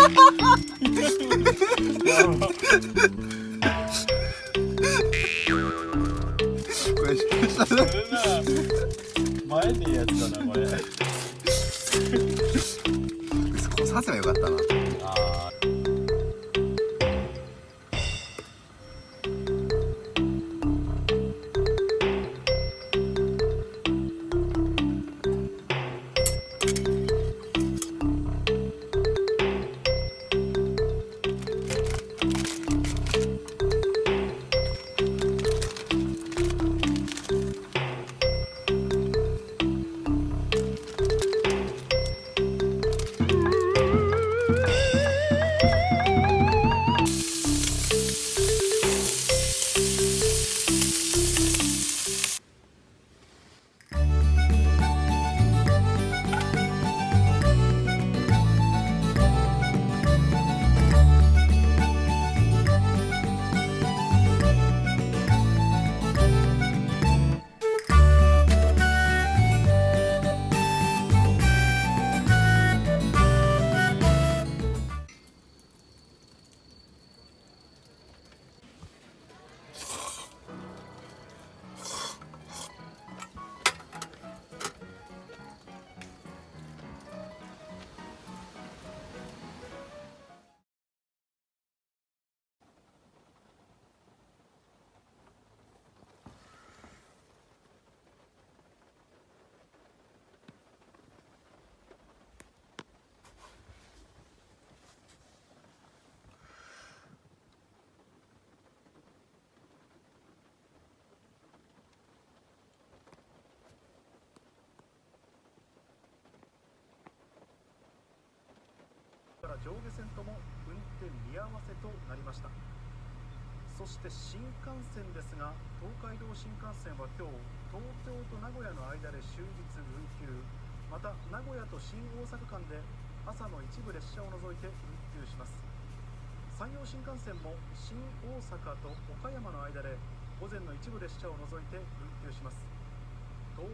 これ失敗したな。前でいいやつだなこれ。ここ刺せばよかったな。上下線とも運転見合わせとなりました。そして新幹線ですが、東海道新幹線は今日東京と名古屋の間で終日運休、また名古屋と新大阪間で朝の一部列車を除いて運休します。山陽新幹線も新大阪と岡山の間で午前の一部列車を除いて運休します。東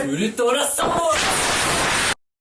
ウルトラソウル